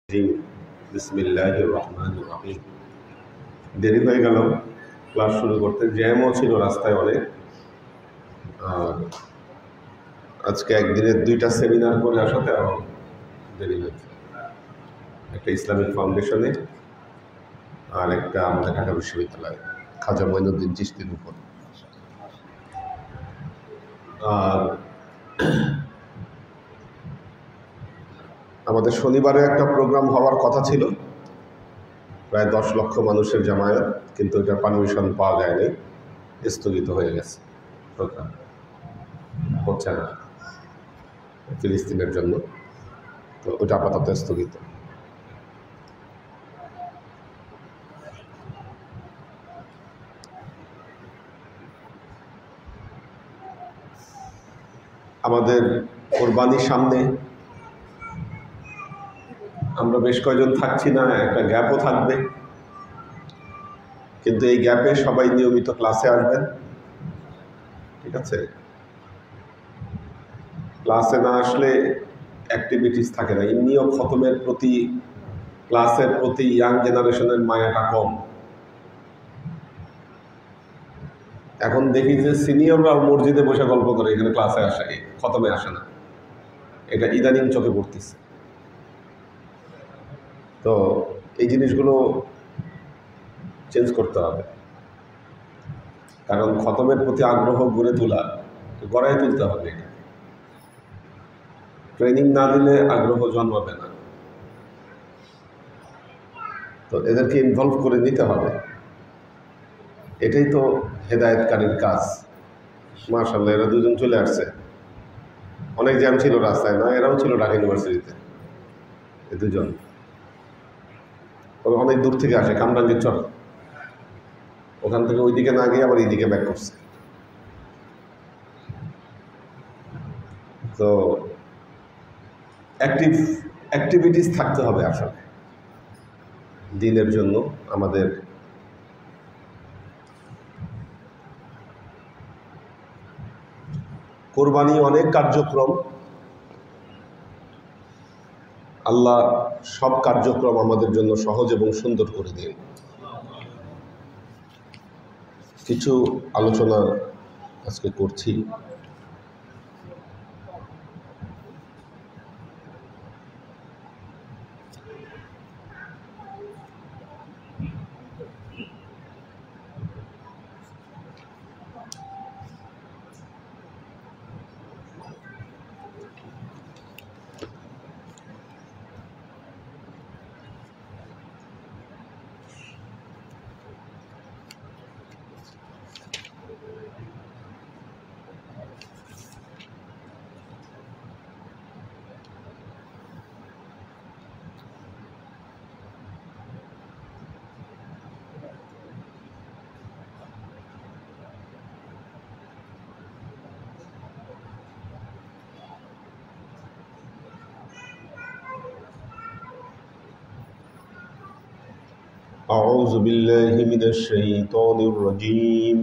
বিসমিল্লাহির রহমানির রহিম। দেরি হয়ে গেল ক্লাস শুরু করতে, জ্যামও ছিল রাস্তায় অনেক। আর আজকে একদিনের দুইটা সেমিনার করে আসাতে আরও দেরি হয়েছে, একটা ইসলামিক ফাউন্ডেশনে আর একটা আমাদের ঢাকা বিশ্ববিদ্যালয়ে খাজা মঈনুদ্দিন চিশতির উপর। আর আমাদের শনিবারে একটা প্রোগ্রাম হওয়ার কথা ছিল, প্রায় 10 লক্ষ মানুষের জামায়াত, কিন্তু এটা পারমিশন পাওয়া যায়নি, স্থগিত হয়ে গেছে। প্রোগ্রাম হচ্ছে না ফিলিস্তিনের জন্য, তো ওটা আপাতত স্থগিত। আমাদের কোরবানির সামনে, আমরা বেশ কয়েকজন থাকছি না, একটা গ্যাপও থাকবে, কিন্তু এই গ্যাপে সবাই নিয়মিত ক্লাসে আসবেন, ঠিক আছে? ক্লাসে না আসলে অ্যাক্টিভিটিস থাকে না। এমনিও খতমের প্রতি, ক্লাসের প্রতি ইয়াং জেনারেশনের মায়াটা কম। এখন দেখি যে সিনিয়ররাও মসজিদে বসে গল্প করে, এখানে ক্লাসে আসে, খতমে আসে না। এটা ইদানিং চোখে পড়তেছে। তো এই জিনিসগুলো চেঞ্জ করতে হবে, কারণ খতমের প্রতি আগ্রহ গড়ে গড়াই তুলতে হবে। এটা ট্রেনিং না দিলে আগ্রহ জন্মাবে না, তো এদেরকে ইনভলভ করে নিতে হবে। এটাই তো হেদায়েতকারীর কাজ। মাশাআল্লাহ, এরা দুজন চলে আসছে। অনেক জ্যাম ছিল রাস্তায়, না? এরাও ছিল ঢাকা ইউনিভার্সিটিতে, এই দুজন। অনেক দূর থেকে আসে, কামরাঙ্গীর চর, ওখান থেকে ওইদিকে না গিয়ে আবার এইদিকে ব্যাক করছে। তো অ্যাক্টিভিটিস থাকতে হবে আসলে দিনের জন্য। আমাদের কোরবানি অনেক কার্যক্রম, আল্লাহ সব কার্যক্রম আমাদের জন্য সহজ এবং সুন্দর করে দিন। কিছু আলোচনা আজকে করছি। أعوذ بالله من الشيطان الرجيم.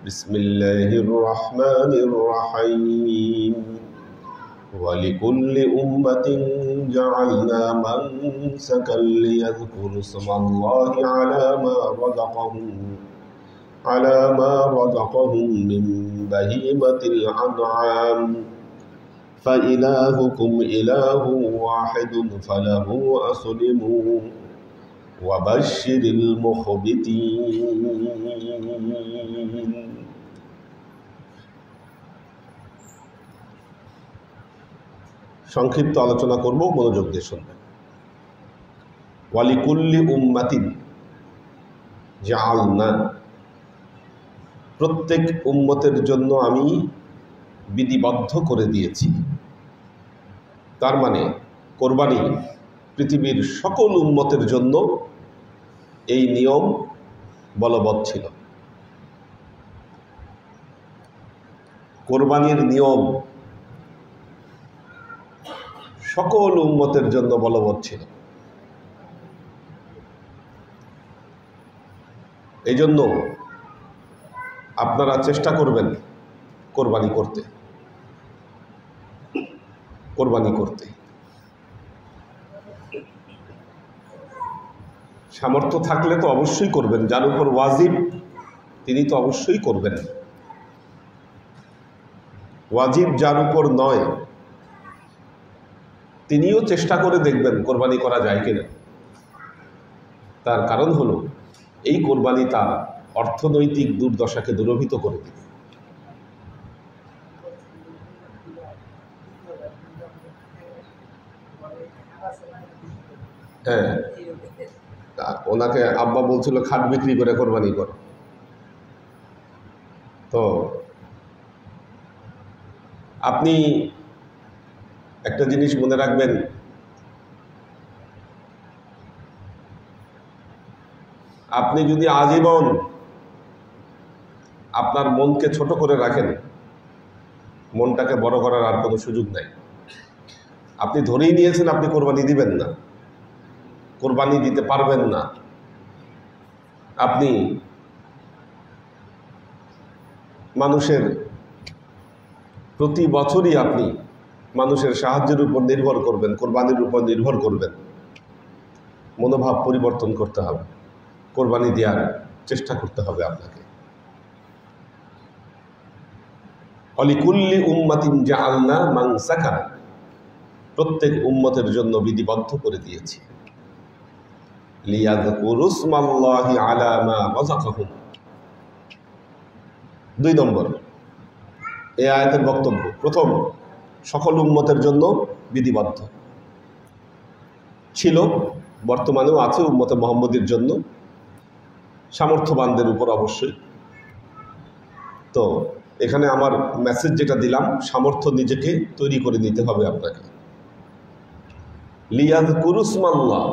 بسم الله الرحمن الرحيم. ولكل أمة جعلنا منسكا ليذكروا اسم الله على ما رزقهم من بهيمة الأنعام فإلهكم إله واحد فله أسلموا وبشر المخبتين. সংক্ষিপ্ত আলোচনা করব, মনোযোগ দিয়ে শুনবেন। ওয়ালিকুল্লি উম্মাতিন জাআলনা, প্রত্যেক উম্মতের জন্য আমি বিধিবদ্ধ করে দিয়েছি। তার মানে কোরবানি পৃথিবীর সকল উম্মতের জন্য এই নিয়ম বলবৎ ছিল। কোরবানির নিয়ম সকল উম্মতের জন্য বলবৎ ছিল। এই জন্য আপনারা চেষ্টা করবেন কোরবানি করতে। সামর্থ্য থাকলে তো অবশ্যই করবেন, যার উপর ওয়াজিব তিনি তো অবশ্যই করবেন। ওয়াজিব যার উপর নয় তিনিও চেষ্টা করে দেখবেন কোরবানি করা যায় কিনা। তার কারণ হলো এই কোরবানি তার অর্থনৈতিক দুর্দশাকে দূরীভূত করে দিবে। হ্যাঁ, ওনাকে আব্বা বলছিল খাট বিক্রি করে কোরবানি কর। তো আপনি একটা জিনিস মনে রাখবেন, আপনি যদি আজীবন আপনার মনকে ছোট করে রাখেন, মনটাকে বড় করার আর কোনো সুযোগ নাই। আপনি ধরেই নিয়েছেন আপনি কোরবানি দিবেন না, কোরবানি দিতে পারবেন না। আপনি মানুষের প্রতি বছরই আপনি মানুষের সাহায্যের উপর নির্ভর করবেন, কোরবানির উপর নির্ভর করবেন। মনোভাব পরিবর্তন করতে হবে, কোরবানি দেওয়ার চেষ্টা করতে হবে আপনাকে। অলিকুল্লি উম্মাতিন জাআলনা মানসাকান, প্রত্যেক উম্মতের জন্য বিধিবদ্ধ করে দিয়েছি। লিয়াযকুরু ইসমাল্লাহি আলা মা রাযাকাহুম। 2 নম্বর এই আয়াতের বক্তব্য। প্রথম, সকল উম্মতের জন্য বিধিবদ্ধ ছিল, বর্তমানেও আছে উম্মতে মুহাম্মদের জন্য, সামর্থ্যবানদের উপর অবশ্যই। তো এখানে আমার মেসেজ যেটা দিলাম, সামর্থ্য নিজেকে তৈরি করে নিতে হবে আপনাকে। লিয়াযকুরু ইসমাল্লাহ,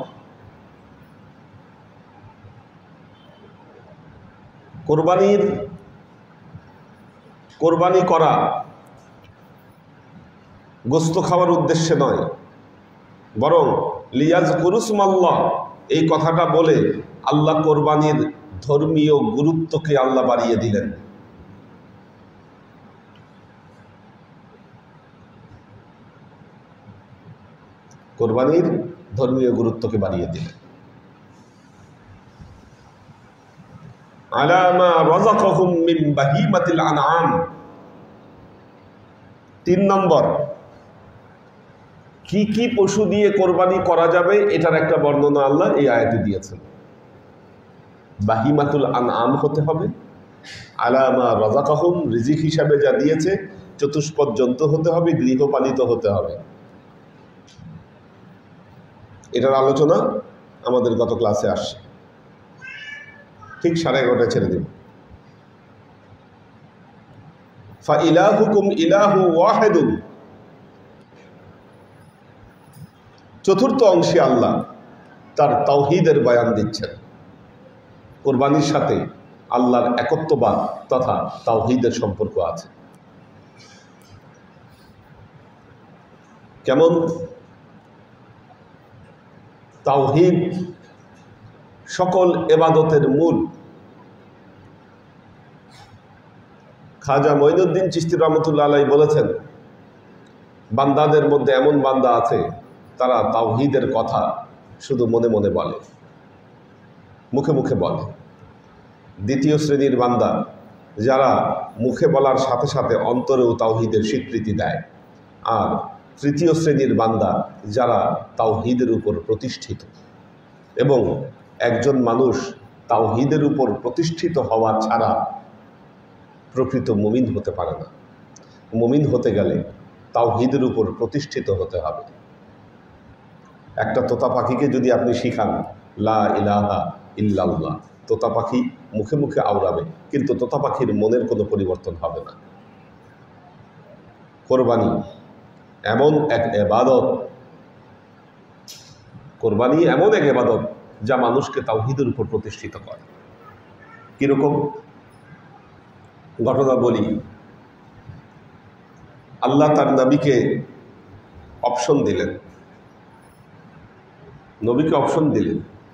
কোরবানি করা গোস্ত খাওয়ার উদ্দেশ্যে নয়, বরং লিয়াযকুরু ইসমাল্লাহ এই কথাটা বলে আল্লাহ কোরবানির ধর্মীয় গুরুত্বকে আল্লাহ বাড়িয়ে দিলেন। কোরবানির ধর্মীয় গুরুত্বকে বাড়িয়ে দিলেন। আলা মা রাযাকাহুম মিন বাহিমাতিল আনআম। 3 নম্বর, কি কি পশু দিয়ে কোরবানি করা যাবে এটার একটা বর্ণনা আল্লাহ এই আয়াতে দিয়েছেন। বাহিমাতুল আনআম হতে হবে, আলা মা রাযাকাহুম রিজিক হিসাবে যা দিয়েছে চতুষ্পদ জন্তু হতে হবে, গৃহপালিত হতে হবে। এটার আলোচনা আমাদের গত ক্লাসে আসছে, ঠিক 11:30 ছেড়ে দেব। ফা ইলাহুকুম ইলাহু ওয়াহিদুন। চতুর্থ অংশে আল্লাহ তার তাওহীদের বয়ান দিচ্ছেন। কোরবানির সাথে আল্লাহর একত্ববাদ তথা তাওহীদের সম্পর্ক আছে। কেমন? তাওহীদ সকল ইবাদতের মূল। খাজা মঈনুদ্দিন চিশতি রহমতুল্লাহ আলাইহি বলেছেন, বান্দাদের মধ্যে এমন বান্দা আছে তারা তাওহীদের কথা শুধু মনে মনে বলে, মুখে মুখে বলে। দ্বিতীয় শ্রেণীর বান্দা যারা মুখে বলার সাথে সাথে অন্তরেও তাওহীদের স্বীকৃতি দেয়। আর তৃতীয় শ্রেণীর বান্দা যারা তাওহীদের উপর প্রতিষ্ঠিত। এবং একজন মানুষ তাওহীদের উপর প্রতিষ্ঠিত হওয়া ছাড়া প্রকৃত মুমিন হতে পারে না। মুমিন হতে গেলে তাওহীদের উপর প্রতিষ্ঠিত হতে হবে। একটা তোতা পাখিকে যদি আপনি শিখান লা ইলাহা ইল্লাল্লাহ, তোতা পাখি মুখে মুখে আওড়াবে, কিন্তু তোতা পাখির মনের কোনো পরিবর্তন হবে না। কোরবানি এমন এক ইবাদত, কোরবানি এমন এক ইবাদত যা মানুষকে তাওহীদের উপর প্রতিষ্ঠিত করে। কীরকম ঘটনা বলি। আল্লাহ তার নবীকে অপশন দিলেন,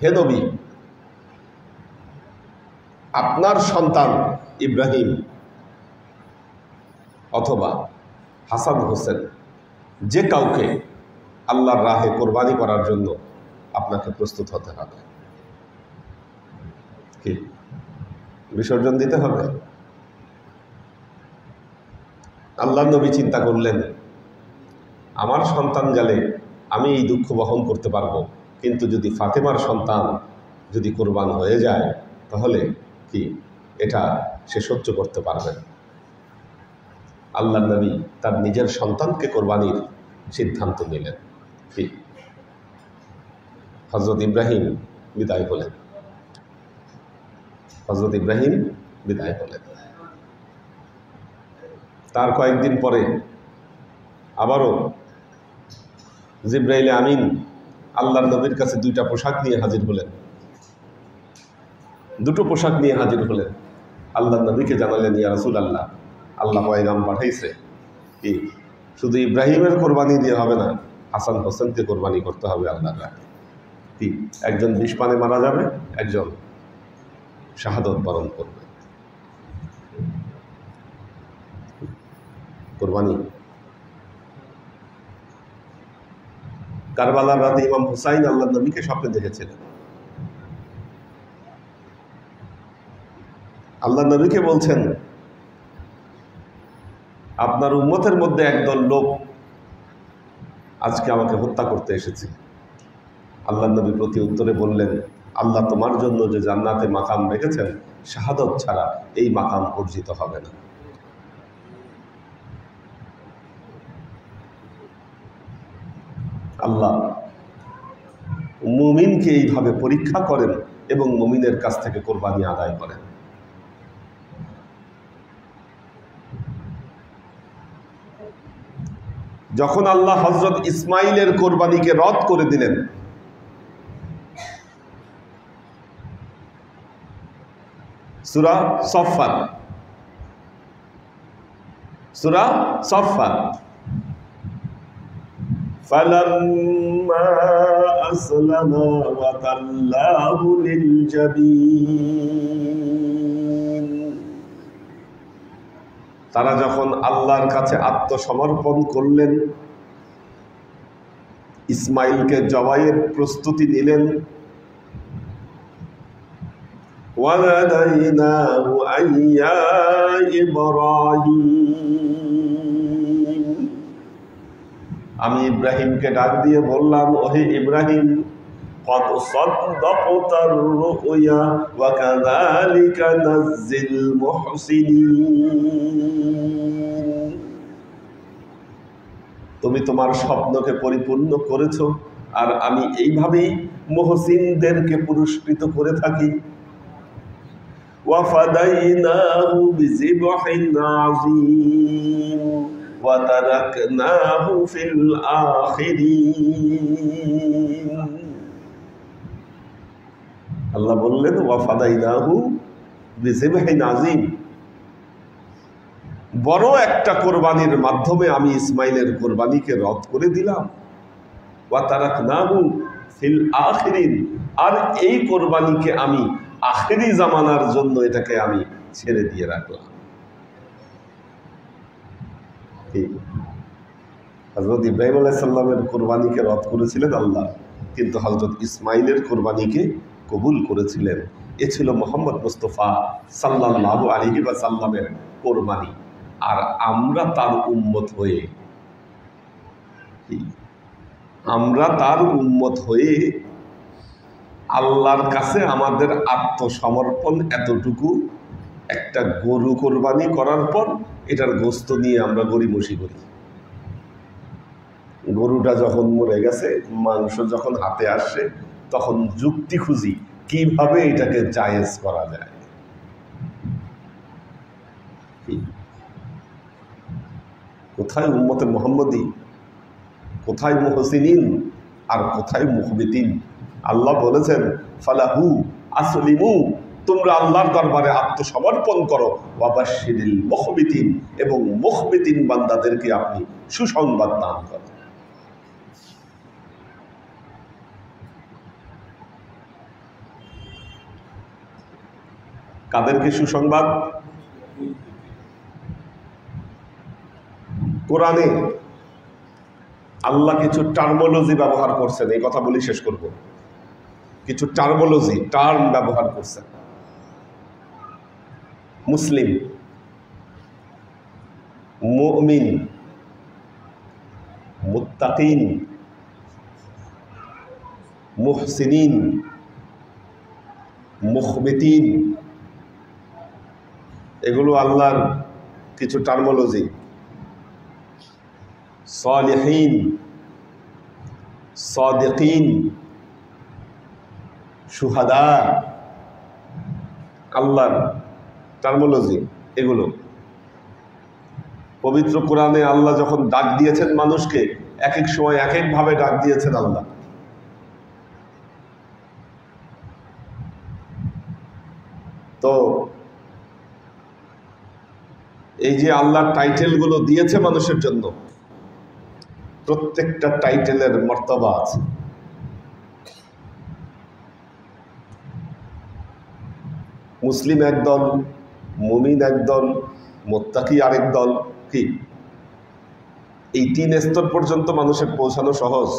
হে নবী, আপনার সন্তান ইব্রাহিম অথবা হাসান হোসেন যে কাউকে আল্লাহর রাহে কোরবানি করার জন্য আপনাকে প্রস্তুত হতে হবে। কি বিসর্জন দিতে হবে? আল্লাহর নবী চিন্তা করলেন, আমার সন্তান গেলে আমি এই দুঃখ বহন করতে পারবো, কিন্তু যদি ফাতেমার সন্তান যদি কোরবান হয়ে যায় তাহলে কি এটা সে সহ্য করতে পারবে না। আল্লাহর নবী তার নিজের সন্তানকে কোরবানির সিদ্ধান্ত নিলেন। কি হযরত ইব্রাহিম বিদায় হলেন। হযরত ইব্রাহিম বিদায় হলেন। তার কয়েকদিন পরে আবারও জিবরাইল আমিন আল্লাহর নবীর কাছে দুইটা পোশাক নিয়ে হাজির হলেন। দুটো পোশাক নিয়ে হাজির হলেন। আল্লাহর নবীকে জানালেন, ইয়া রাসূলুল্লাহ, আল্লাহ পয়গাম পাঠাইছে, কি শুধু ইব্রাহিমের কোরবানি দিয়ে হবে না, হাসান হোসেনকে কোরবানি করতে হবে আল্লাহর রাহে। কি একজন বিষ পানে মারা যাবে, একজন শাহাদত বরণ করবে। কোরবানি। কারবালার রাতে ইমাম হুসাইন আল্লাহর নবীকে স্বপ্নে দেখেছিলেন। আল্লাহর নবীকে বলছেন, আপনার উম্মতের মধ্যে একদল লোক আজকে আমাকে হত্যা করতে এসেছে। আল্লাহর নবী প্রতি উত্তরে বললেন, আল্লাহ তোমার জন্য যে জান্নাতে মাকাম রেখেছেন, শাহাদত ছাড়া এই মাকাম অর্জিত হবে না। আল্লাহ মুমিনকে এইভাবে পরীক্ষা করেন এবং মুমিনের কাছ থেকে কোরবানি আদায় করেন। যখন আল্লাহ হযরত ইসমাইলের কোরবানিকে রদ করে দিলেন, সূরা সফফাত, সূরা সফফাত, ফালাম্মা আসলামা ওয়া তাল্লাহু লিল জাবিন, তারা যখন আল্লাহর কাছে আত্মসমর্পণ করলেন, ইসমাইলকে জবাইয়ের প্রস্তুতি নিলেন, ওয়ানাদাইনাহু আইয়া ইব্রাহিম, আমি ইব্রাহিমকে ডাক দিয়ে বললাম, ওহে ইব্রাহিম, قد صدقت الرؤيا وكذلك نجزي المحسنين, তুমি তোমার স্বপ্নকে পরিপূর্ণ করেছো, আর আমি এইভাবেই মুহসিনদেরকে পুরস্কৃত করে থাকি। وفديناه بذبح عظيم وتركناه في الآخرين, আল্লাহ বললেন, ওয়াফাদাইনাহু বিযিবহিন আযীম, বড় একটা কোরবানির মাধ্যমে আমি ইসমাইলের কোরবানিকে রদ করে দিলাম। ওয়া তারাকনাহু ফিল আখিরিন, আর এই কোরবানিকে আমি আখিরি জামানার জন্য এটাকে আমি ছেড়ে দিয়ে রাখলাম। হযরত ইব্রাহিম আলাইহিস সালামের কোরবানিকে রদ করেছিলেন আল্লাহ, কিন্তু হযরত ইসমাইলের কোরবানিকে কবুল করেছিলেন। এ ছিল মুহাম্মদ মুস্তাফা সাল্লাল্লাহু আলাইহি ওয়াসাল্লামের কোরবানি। আর আমরা তার উম্মত হয়ে আল্লাহর কাছে আমাদের আত্মসমর্পণ এতটুকু, একটা গরু কোরবানি করার পর এটার গোশত নিয়ে আমরা গড়িমসি করি। গরুটা যখন মরে গেছে, মাংস যখন হাতে আসে, তখন যুক্তি খুঁজি কিভাবে এটাকে জায়েজ করা যায়। কোথায় উম্মতে মুহাম্মদী, কোথায় মুহসিনিন, আর কোথায় মুখবিতিন? আল্লাহ বলেছেন, ফালাহু আসলিমু, তোমরা আল্লাহর দরবারে আত্মসমর্পণ করো, ওয়াবাশশিরিল মুখবিতিন, এবং মুখবিতিন বান্দাদেরকে আপনি সুসংবাদ দান করেন। কাদেরকে সুসংবাদ? কোরআনে আল্লাহ কিছু টার্মোলজি ব্যবহার করছেন, এই কথা বলি শেষ করব। কিছু টার্মোলজি টার্ম ব্যবহার করছেন। মুসলিম, মুমিন, মুত্তাকিন, মুহসিনিন, মুখবিতিন, এগুলো আল্লাহর কিছু টার্মোলজি। সালিহিন, সাদিকিন, শুহাদা, আল্লাহর টার্মোলজি এগুলো। পবিত্র কোরআনে আল্লাহ যখন ডাক দিয়েছেন মানুষকে, এক এক সময় এক এক ভাবে ডাক দিয়েছেন আল্লাহ। তো এই যে আল্লাহর টাইটেলগুলো দিয়েছে মানুষের জন্য, প্রত্যেকটা টাইটেলের মর্তবা আছে। মুসলিম একদল, মুমিন একদল, মুত্তাকি আরেক দল। কি এই 3 স্তর পর্যন্ত মানুষের পৌঁছানো সহজ?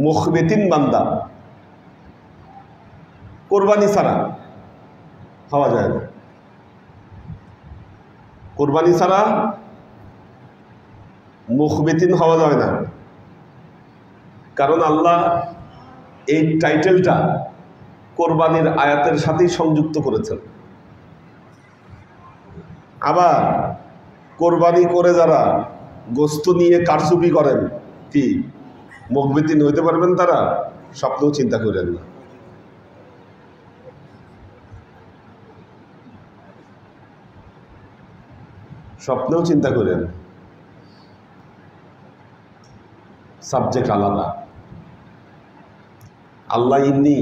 মুখবিতিন বান্দা, কোরবানি ছাড়া হওয়া যায় না। কোরবানি ছাড়া মুখবিতিন হওয়া যায় না, কারণ আল্লাহ এই টাইটেলটা কোরবানির আয়াতের সাথেই সংযুক্ত করেছেন। আবার কোরবানি করে যারা গোস্ত নিয়ে কারচুপি করেন, কি মুখবিতিন হইতে পারবেন তারা? স্বপ্নেও চিন্তা করেন না। স্বপ্নেও চিন্তা করেন। সাবজেক্ট আলাদা। আল্লাহ ইন্নি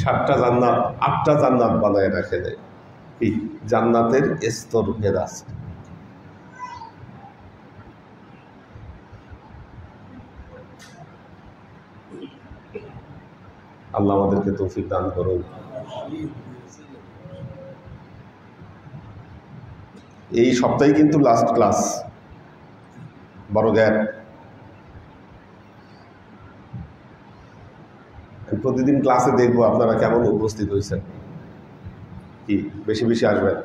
7টা জান্নাত 8টা জান্নাত বানায় রাখে দেয়। এই জান্নাতের স্তর ভেদ আছে। আল্লাহ আমাদেরকে তৌফিক দান করুন। এই সপ্তাহে কিন্তু লাস্ট ক্লাস, বড় গ্যাপ। প্রতিদিন ক্লাসে দেখবো আপনারা কেমন উপস্থিত হয়েছেন। কি বেশি বেশি আসবেন,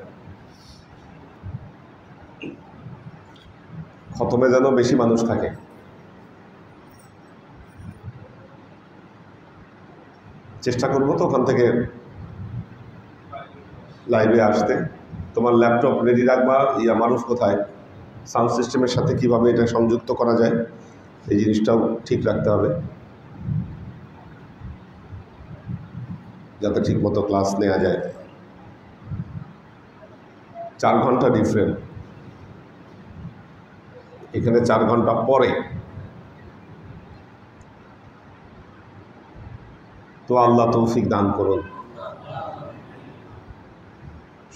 খতমে যেন বেশি মানুষ থাকে। চেষ্টা করবো তো ওখান থেকে লাইভে আসতে। তোমার ল্যাপটপ রেডি রাখবা। মানুষ কোথায়, সাউন্ড সিস্টেমের সাথে কিভাবে এটা সংযুক্ত করা যায়, এই জিনিসটাও ঠিক রাখতে হবে, যাতে ঠিক মতো ক্লাস নেওয়া যায়। 4 ঘন্টা ডিফারেন্ট, এখানে 4 ঘন্টা পরে। তো আল্লাহ তৌফিক দান করুন।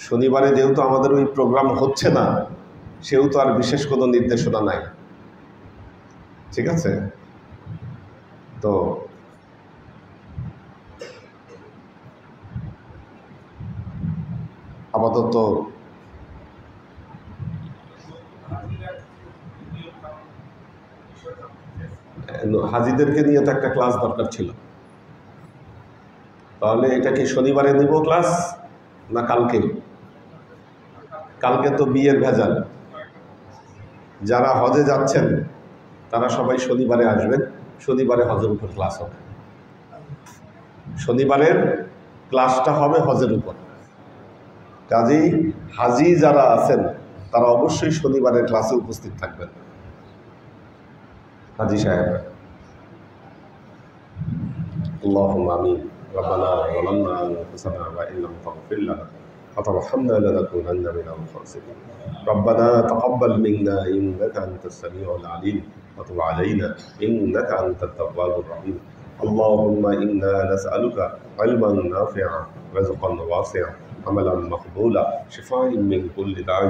শনিবারে যেহেতু আমাদের ওই প্রোগ্রাম হচ্ছে না, সেহেতু আর বিশেষ কোনো নির্দেশনা নাই। ঠিক আছে? তো আপাতত হাজিদেরকে নিয়ে তো একটা ক্লাস দরকার ছিল। তাহলে এটা কি শনিবারে নিব ক্লাস না কালকে? কালকে তো বিয়ের ভেজাল। যারা হজে যাচ্ছেন তারা সবাই শনিবারে আসবেন। শনিবারে হজের উপর ক্লাস হবে। শনিবারের ক্লাসটা হবে হজের উপর। কাজেই হাজি যারা আছেন তারা অবশ্যই শনিবারের ক্লাসে উপস্থিত থাকবেন। হাজি সাহেব, আল্লাহুম্মা আমিন। ربنا ظلمنا أنفسنا وإن لم تغفر لنا وترحمنا لنكونن من الخاسرين. ربنا تقبل منا إنك أنت السميع العليم وتب علينا إنك أنت التواب الرحيم. اللهم إنا نسألك علما نافعا رزقا واسعا عملا مقبولا شفاء من كل داء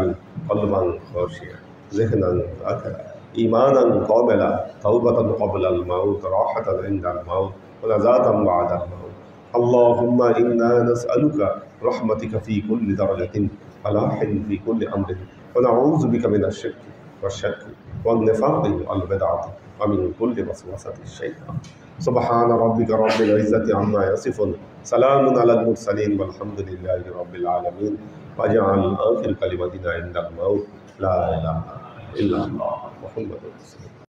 قلبا خاشعا ذهنا ذاكرا إيمانا كاملا توبة قبل الموت راحة عند الموت ونجاة بعد الموت. اللهم إنا نسألك رحمتك في كل درجة فلاح في كل أمر ونعوذ بك من الشرك والشك والنفاق والبدعة ومن كل وسوسة الشيطان سبحان ربك رب العزة عما يصفون سلام على المرسلين والحمد لله رب العالمين واجعل آخر كلمتنا عند الموت لا إله إلا الله محمد رسول الله